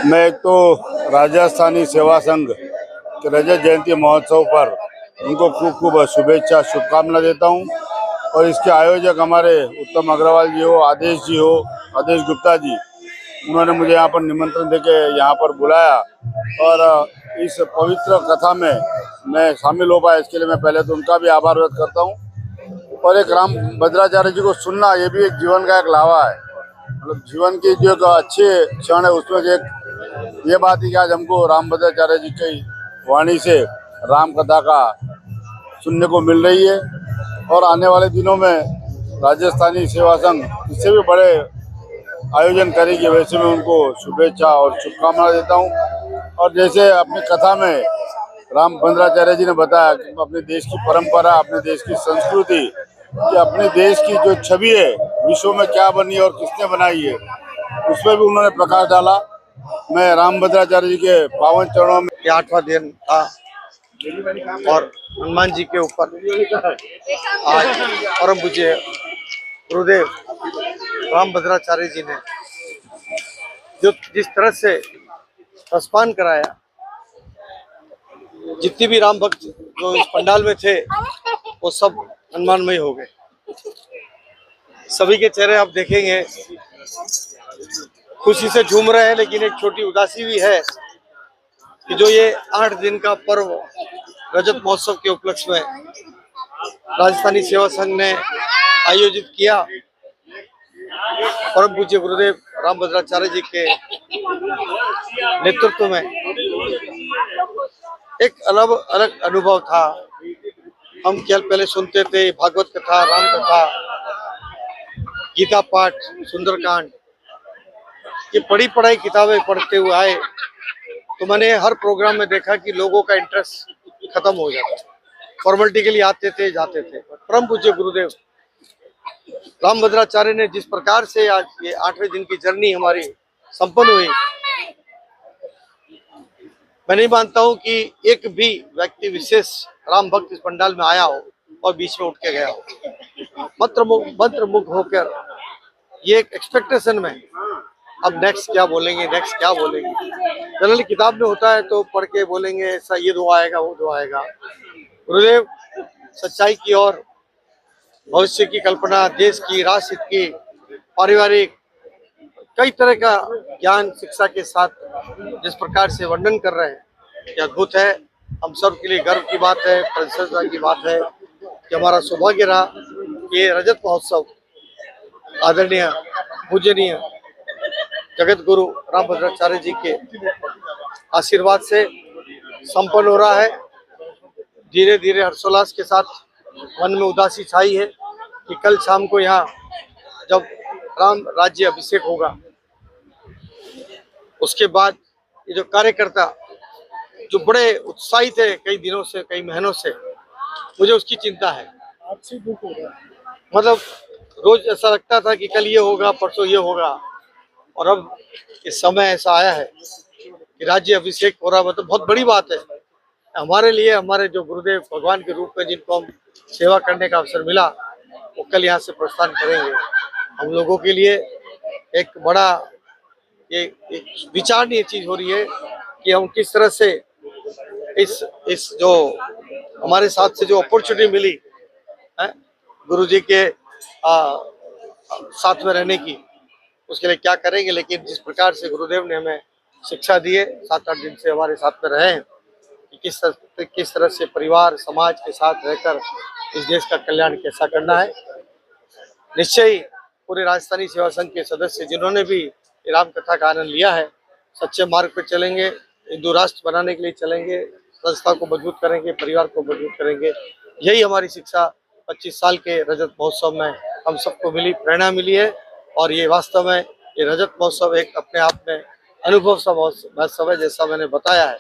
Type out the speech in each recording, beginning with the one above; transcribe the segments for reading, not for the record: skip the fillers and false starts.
मैं एक तो राजस्थानी सेवा संघ के रजत जयंती महोत्सव पर उनको खूब खूब शुभेच्छा शुभकामना देता हूं। और इसके आयोजक हमारे उत्तम अग्रवाल जी हो, आदेश गुप्ता जी, उन्होंने मुझे यहाँ पर निमंत्रण देके यहाँ पर बुलाया और इस पवित्र कथा में मैं शामिल हो पाया। इसके लिए मैं पहले तो उनका भी आभार व्यक्त करता हूँ। और एक राम भद्राचार्य जी को सुनना, ये भी एक जीवन का एक लावा है। मतलब जीवन की जो एक अच्छे क्षण है उसमें से एक ये बात है कि आज हमको राम भद्राचार्य जी की वाणी से राम कथा का सुनने को मिल रही है। और आने वाले दिनों में राजस्थानी सेवा संघ इससे भी बड़े आयोजन करेगी। वैसे मैं उनको शुभेच्छा और शुभकामना देता हूँ। और जैसे अपनी कथा में राम भद्राचार्य जी ने बताया कि अपने देश की परंपरा, अपने देश की संस्कृति, कि अपने देश की जो छवि है विश्व में क्या बनी है और किसने बनाई है, उस पर भी उन्होंने प्रकाश डाला। मैं राम भद्राचार्य जी के पावन चरणों में 8वां दिन था और हनुमान जी के ऊपर आज परम पूज्य गुरुदेव राम भद्राचार्य जी ने जो जिस तरह से प्रस्पान कराया, जितनी भी राम भक्त जो इस पंडाल में थे वो सब हनुमानमय हो गए। सभी के चेहरे आप देखेंगे खुशी से झूम रहे हैं, लेकिन एक छोटी उदासी भी है कि जो ये 8 दिन का पर्व रजत महोत्सव के उपलक्ष्य में राजस्थानी सेवा संघ ने आयोजित किया, परम पूज्य गुरुदेव राम भद्राचार्य जी के नेतृत्व में एक अलग अलग अनुभव था। हम क्या पहले सुनते थे भागवत कथा, राम कथा, गीता पाठ, सुंदरकांड, ये पढ़ाई किताबें पढ़ते हुए आए, तो मैंने हर प्रोग्राम में देखा कि लोगों का इंटरेस्ट खत्म हो जाता, फॉर्मेलिटी के लिए आते थे जाते थे। परम पूज्य गुरुदेव राम भद्राचार्य ने जिस प्रकार से आज ये 8वें दिन की जर्नी हमारी संपन्न हुई, मैं नहीं मानता हूं कि एक भी व्यक्ति विशेष राम भक्त इस पंडाल में आया हो और बीच में उठ के गया हो। मंत्र मुग्ध होकर ये एक एक्सपेक्टेशन में अब नेक्स्ट क्या बोलेंगे, नेक्स्ट क्या बोलेंगे। जनरली किताब में होता है तो पढ़ के बोलेंगे ऐसा, ये दो आएगा वो दो आएगा। गुरुदेव सच्चाई की और भविष्य की कल्पना, देश की, राष्ट्र की, पारिवारिक, कई तरह का ज्ञान शिक्षा के साथ जिस प्रकार से वर्णन कर रहे हैं, ये अद्भुत है। हम सब के लिए गर्व की बात है, प्रसन्नता की बात है कि हमारा सौभाग्य रहा कि ये रजत महोत्सव आदरणीय पूजनीय जगत गुरु राम भद्राचार्य जी के आशीर्वाद से संपन्न हो रहा है। धीरे धीरे हर्षोल्लास के साथ मन में उदासी छाई है कि कल शाम को यहाँ जब राम राज्य अभिषेक होगा, उसके बाद ये जो कार्यकर्ता जो बड़े उत्साहित है कई दिनों से, कई महीनों से, मुझे उसकी चिंता है। मतलब रोज ऐसा लगता था कि कल ये होगा, परसों ये होगा, और अब इस समय ऐसा आया है कि राज्य अभिषेक हो रहा, मतलब बहुत बड़ी बात है हमारे लिए। हमारे जो गुरुदेव भगवान के रूप में जिनको हम सेवा करने का अवसर मिला, वो कल यहाँ से प्रस्थान करेंगे। हम लोगों के लिए एक बड़ा एक विचारणीय चीज हो रही है कि हम किस तरह से इस जो हमारे साथ से जो अपॉर्चुनिटी मिली है गुरु जी के साथ में रहने की, उसके लिए क्या करेंगे। लेकिन जिस प्रकार से गुरुदेव ने हमें शिक्षा दी है, 7-8 दिन से हमारे साथ में रहे हैं कि किस तरह से परिवार समाज के साथ रहकर इस देश का कल्याण कैसा करना है। निश्चय ही पूरे राजस्थानी सेवा संघ के सदस्य जिन्होंने भी राम कथा का आनंद लिया है, सच्चे मार्ग पर चलेंगे, हिंदू राष्ट्र बनाने के लिए चलेंगे, संस्था को मजबूत करेंगे, परिवार को मजबूत करेंगे। यही हमारी शिक्षा 25 साल के रजत महोत्सव में हम सबको मिली, प्रेरणा मिली है। और ये वास्तव में ये रजत महोत्सव एक अपने आप में अनुभव सा महोत्सव है, जैसा मैंने बताया है।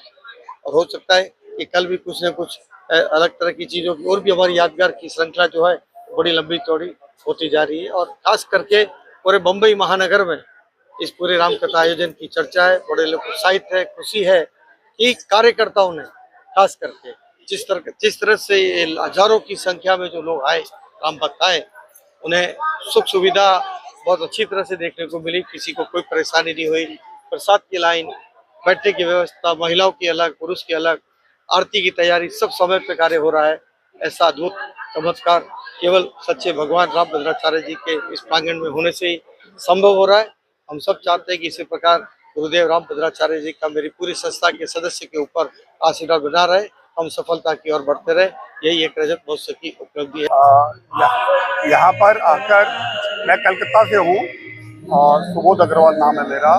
और हो सकता है कि कल भी कुछ न कुछ अलग तरह की चीज़ों की और भी हमारी यादगार की श्रृंखला जो है बड़ी लंबी चौड़ी होती जा रही है। और खास करके पूरे मुंबई महानगर में इस पूरे राम कथा आयोजन की चर्चा है, बड़े लोग उत्साहित है, खुशी है कि कार्यकर्ताओं ने खास करके जिस तरह से हजारों की संख्या में जो लोग आए, राम भक्त आए, उन्हें सुख सुविधा बहुत अच्छी तरह से देखने को मिली। किसी को कोई परेशानी नहीं हुई। प्रसाद की लाइन बैठने की व्यवस्था, महिलाओं की अलग, पुरुष की अलग, आरती की तैयारी, सब समय पे कार्य हो रहा है। ऐसा अद्भुत चमत्कार केवल सच्चे भगवान रामभद्राचार्य जी के इस प्रांगण में होने से ही संभव हो रहा है। हम सब चाहते हैं कि इसी प्रकार गुरुदेव रामभद्राचार्य जी का मेरी पूरी संस्था के सदस्य के ऊपर आशीर्वाद बना रहे, हम सफलता की ओर बढ़ते रहे। यही एक रजत महोत्सव की उपलब्धि है। यहाँ पर आकर, मैं कलकत्ता से हूँ और सुबोध अग्रवाल नाम है मेरा,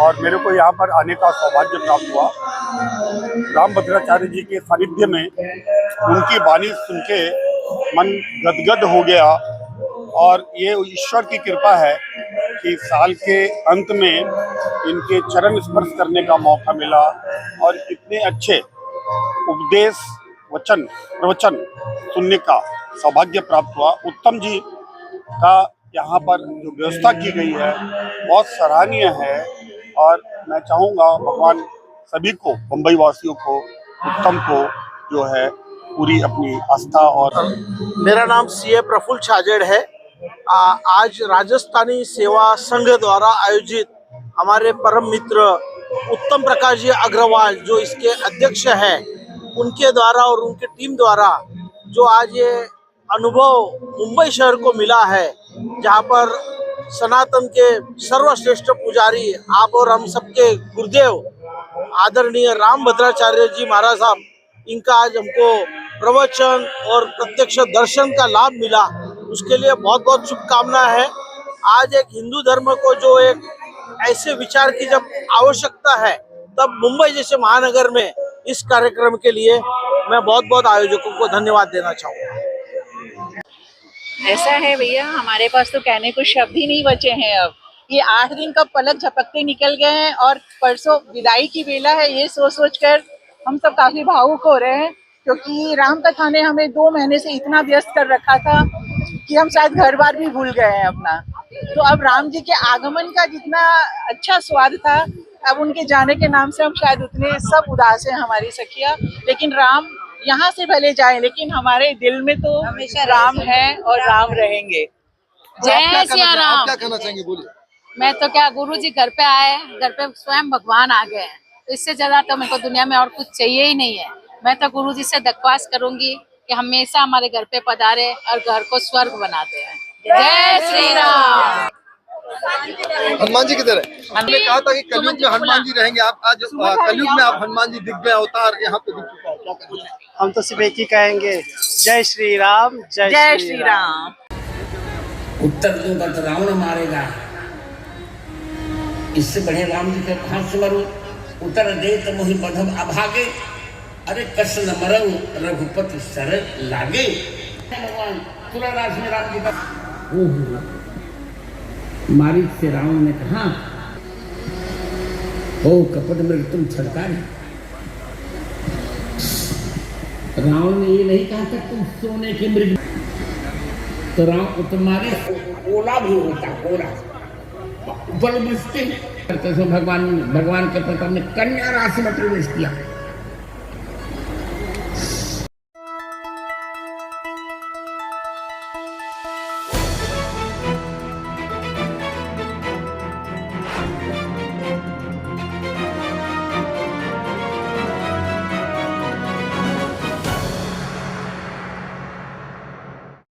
और मेरे को यहाँ पर आने का सौभाग्य प्राप्त हुआ। रामभद्राचार्य जी के सानिध्य में उनकी वाणी सुन के मन गदगद हो गया, और ये ईश्वर की कृपा है कि साल के अंत में इनके चरण स्पर्श करने का मौका मिला और इतने अच्छे उपदेश प्रवचन सुनने का सौभाग्य प्राप्त हुआ। उत्तम जी का यहाँ पर जो व्यवस्था की गई है बहुत सराहनीय है, और मैं चाहूँगा भगवान सभी को, मुंबई वासियों को, उत्तम को जो है पूरी अपनी आस्था। और मेरा नाम सीए प्रफुल्ल छाजेड़ है। आज राजस्थानी सेवा संघ द्वारा आयोजित हमारे परम मित्र उत्तम प्रकाश जी अग्रवाल जो इसके अध्यक्ष हैं, उनके द्वारा और उनकी टीम द्वारा जो आज ये अनुभव मुंबई शहर को मिला है, जहाँ पर सनातन के सर्वश्रेष्ठ पुजारी आप और हम सबके गुरुदेव आदरणीय रामभद्राचार्य जी महाराज साहब, इनका आज हमको प्रवचन और प्रत्यक्ष दर्शन का लाभ मिला, उसके लिए बहुत बहुत शुभकामना है। आज एक हिंदू धर्म को जो एक ऐसे विचार की जब आवश्यकता है, तब मुंबई जैसे महानगर में इस कार्यक्रम के लिए मैं बहुत बहुत आयोजकों को धन्यवाद देना चाहूँगा। ऐसा है भैया, हमारे पास तो कहने को शब्द ही नहीं बचे हैं। अब ये 8 दिन का पलक झपकते निकल गए हैं और परसों विदाई की बेला है। ये सोच कर हम सब काफी भावुक हो रहे हैं, क्योंकि राम कथा ने हमें 2 महीने से इतना व्यस्त कर रखा था कि हम शायद घर बार भी भूल गए हैं अपना। तो अब राम जी के आगमन का जितना अच्छा स्वाद था, अब उनके जाने के नाम से हम शायद उतने सब उदास हैं हमारी सखिया। लेकिन राम यहाँ से भले जाए, लेकिन हमारे दिल में तो हमेशा राम है और राम रहेंगे। जय सिया राम। क्या कहना चाहेंगे, बोलिए। मैं तो क्या, गुरु जी घर पे आए, घर पे स्वयं भगवान आ गए हैं, तो इससे ज्यादा तो मेरे को दुनिया में और कुछ चाहिए ही नहीं है। मैं तो गुरु जी से दरख्वास्त करूंगी कि हमेशा हमारे घर पे पधारे और घर को स्वर्ग बनाते हैं। जय श्री राम। हनुमान जी किधर है? हमने कहा था कि कलयुग में हनुमान जी रहेंगे, आप आज कलयुग में आप हनुमान जी दिख गए, अवतार यहाँ पे दिख चुका है, क्या कहना है? हम तो सिर्फ एक ही कहेंगे, जय श्री राम, जय श्री राम। उत्तर दूंगा तो रावण मारेगा, इससे बढ़े राम जी के कहां से मरूं। उत्तर दे तो मोहि बधम अभागे, अरे कष्ट न मरऊ रघुपति सर लागे। भगवान तुलादास में राम जी का मारीच से रावण ने कहा, ओ कपट मृग तुम छड़कारी। रावण ने ये नहीं कहा था तुम सोने के मृग, तो राम तुम्हारे ओला भी होता, ओला बल बुझते। भगवान के प्रताप ने कन्या राशि में प्रवेश किया।